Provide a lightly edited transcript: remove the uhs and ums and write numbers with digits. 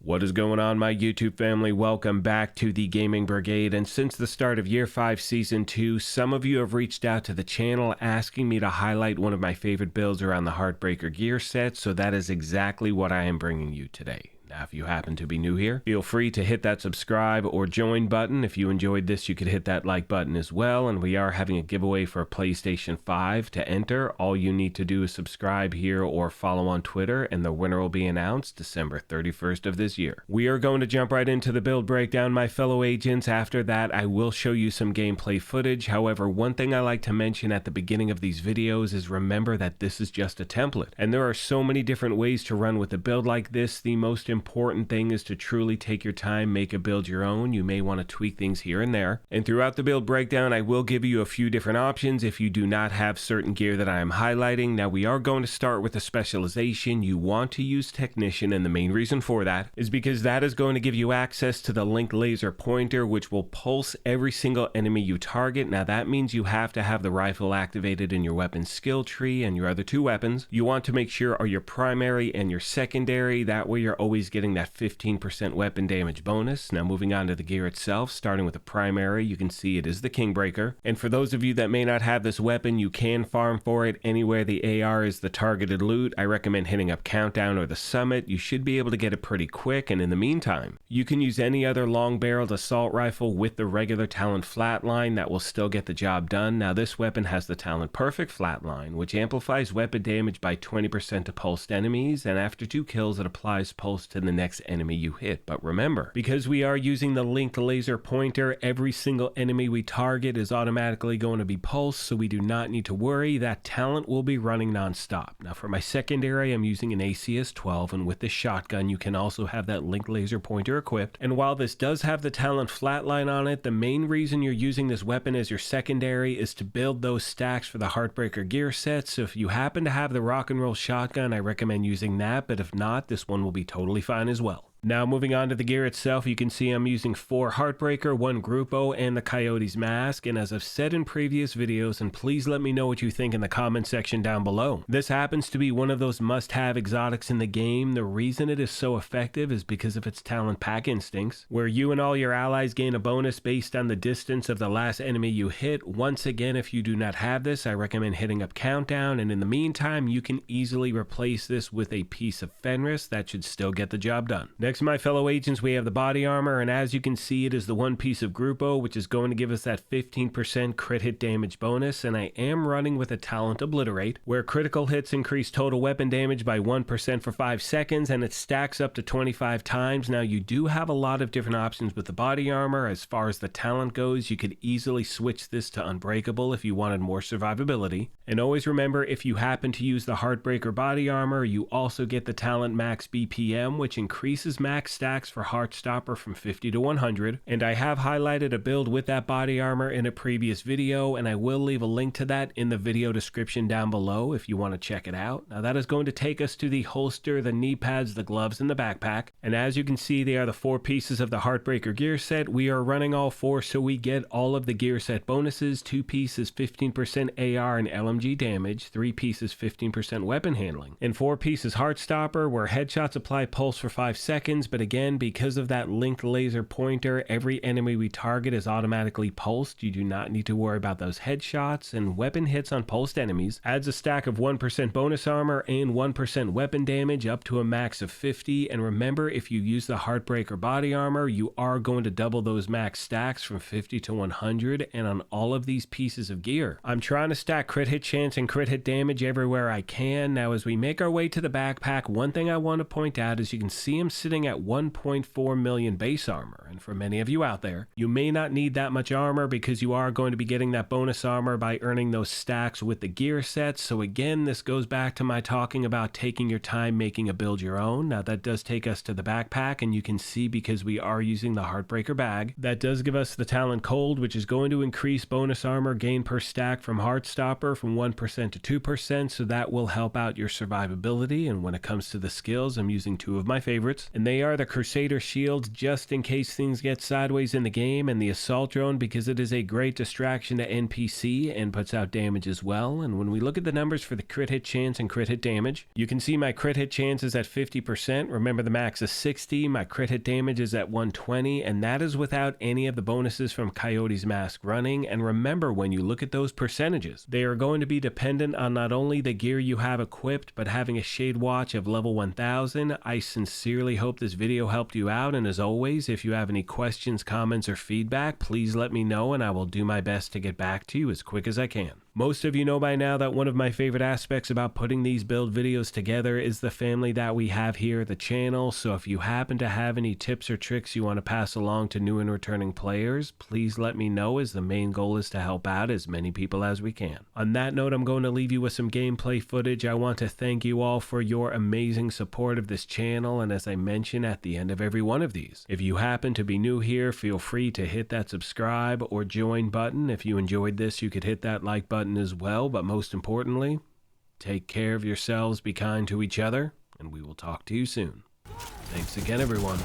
What is going on, my YouTube family? Welcome back to the Gaming Brigade. And since the start of Year 5 Season 2, some of you have reached out to the channel asking me to highlight one of my favorite builds around the HeartBreaker gear set, so that is exactly what I am bringing you today. Now, if you happen to be new here, feel free to hit that subscribe or join button. If you enjoyed this, you could hit that like button as well. And we are having a giveaway for a PlayStation 5 to enter. All you need to do is subscribe here or follow on Twitter, and the winner will be announced December 31st of this year. We are going to jump right into the build breakdown, my fellow agents. After that, I will show you some gameplay footage. However, one thing I like to mention at the beginning of these videos is remember that this is just a template. And there are so many different ways to run with a build like this. The most important thing is to truly take your time, make a build your own. You may want to tweak things here and there. And throughout the build breakdown, I will give you a few different options if you do not have certain gear that I am highlighting. Now, we are going to start with a specialization. You want to use Technician, and the main reason for that is because that is going to give you access to the linked laser pointer, which will pulse every single enemy you target. Now, that means you have to have the rifle activated in your weapon skill tree, and your other two weapons you want to make sure are your primary and your secondary. That way you're always getting that 15% weapon damage bonus. Now, moving on to the gear itself, starting with the primary, you can see it is the Kingbreaker. And for those of you that may not have this weapon, you can farm for it anywhere the AR is the targeted loot. I recommend hitting up Countdown or the Summit. You should be able to get it pretty quick, and in the meantime, you can use any other long-barreled assault rifle with the regular Talent Flatline. That will still get the job done. Now, this weapon has the Talent Perfect Flatline, which amplifies weapon damage by 20% to pulsed enemies, and after 2 kills, it applies pulse to the next enemy you hit. But remember, because we are using the linked laser pointer, every single enemy we target is automatically going to be pulsed, so we do not need to worry. That talent will be running non-stop. Now, for my secondary, I'm using an ACS-12, and with the shotgun, you can also have that linked laser pointer equipped. And while this does have the Talent Flatline on it, the main reason you're using this weapon as your secondary is to build those stacks for the HeartBreaker gear set. So if you happen to have the rock and roll shotgun, I recommend using that, but if not, this one will be totally fine as well. Now, moving on to the gear itself, you can see I'm using 4 HeartBreaker, 1 Grupo, and the Coyote's Mask. And as I've said in previous videos, and please let me know what you think in the comment section down below, this happens to be one of those must-have exotics in the game. The reason it is so effective is because of its Talent Pack Instincts, where you and all your allies gain a bonus based on the distance of the last enemy you hit. Once again, if you do not have this, I recommend hitting up Countdown, and in the meantime, you can easily replace this with a piece of Fenris. That should still get the job done. Next, my fellow agents, we have the body armor, and as you can see, it is the one piece of Grupo, which is going to give us that 15% crit hit damage bonus. And I am running with a Talent Obliterate, where critical hits increase total weapon damage by 1% for 5 seconds, and it stacks up to 25 times. Now, you do have a lot of different options with the body armor. As far as the talent goes, you could easily switch this to Unbreakable if you wanted more survivability. And always remember, if you happen to use the HeartBreaker body armor, you also get the Talent Max BPM, which increases max stacks for Heartstopper from 50 to 100. And I have highlighted a build with that body armor in a previous video, and I will leave a link to that in the video description down below if you want to check it out. Now, that is going to take us to the holster, the knee pads, the gloves, and the backpack. And as you can see, they are the 4 pieces of the HeartBreaker gear set. We are running all 4, so we get all of the gear set bonuses. 2 pieces 15% AR and LMG damage, 3 pieces 15% weapon handling, and 4 pieces Heartstopper, where headshots apply pulse for 5 seconds. But again, because of that linked laser pointer, every enemy we target is automatically pulsed. You do not need to worry about those headshots, and weapon hits on pulsed enemies adds a stack of 1% bonus armor and 1% weapon damage up to a max of 50. And remember, if you use the HeartBreaker body armor, you are going to double those max stacks from 50 to 100. And on all of these pieces of gear, I'm trying to stack crit hit chance and crit hit damage everywhere I can. Now, as we make our way to the backpack, one thing I want to point out is you can see him sitting at 1.4 million base armor, and for many of you out there, you may not need that much armor because you are going to be getting that bonus armor by earning those stacks with the gear sets. So again, this goes back to my talking about taking your time making a build your own. Now, that does take us to the backpack, and you can see because we are using the HeartBreaker bag, that does give us the Talent Cold, which is going to increase bonus armor gain per stack from Heartstopper from 1% to 2%, so that will help out your survivability. And when it comes to the skills, I'm using 2 of my favorites, and And they are the Crusader shields just in case things get sideways in the game, and the assault drone because it is a great distraction to NPC and puts out damage as well. And when we look at the numbers for the crit hit chance and crit hit damage, you can see my crit hit chance is at 50%. Remember, the max is 60. My crit hit damage is at 120, and that is without any of the bonuses from Coyote's Mask running. And remember, when you look at those percentages, they are going to be dependent on not only the gear you have equipped, but having a Shade Watch of level 1000. I sincerely hope this video helped you out, and as always, if you have any questions, comments, or feedback, please let me know and I will do my best to get back to you as quick as I can. Most of you know by now that one of my favorite aspects about putting these build videos together is the family that we have here at the channel, so if you happen to have any tips or tricks you want to pass along to new and returning players, please let me know, as the main goal is to help out as many people as we can. On that note, I'm going to leave you with some gameplay footage. I want to thank you all for your amazing support of this channel, and as I mention at the end of every one of these, if you happen to be new here, feel free to hit that subscribe or join button. If you enjoyed this, you could hit that like button as well, but most importantly, take care of yourselves, be kind to each other, and we will talk to you soon. Thanks again, everyone.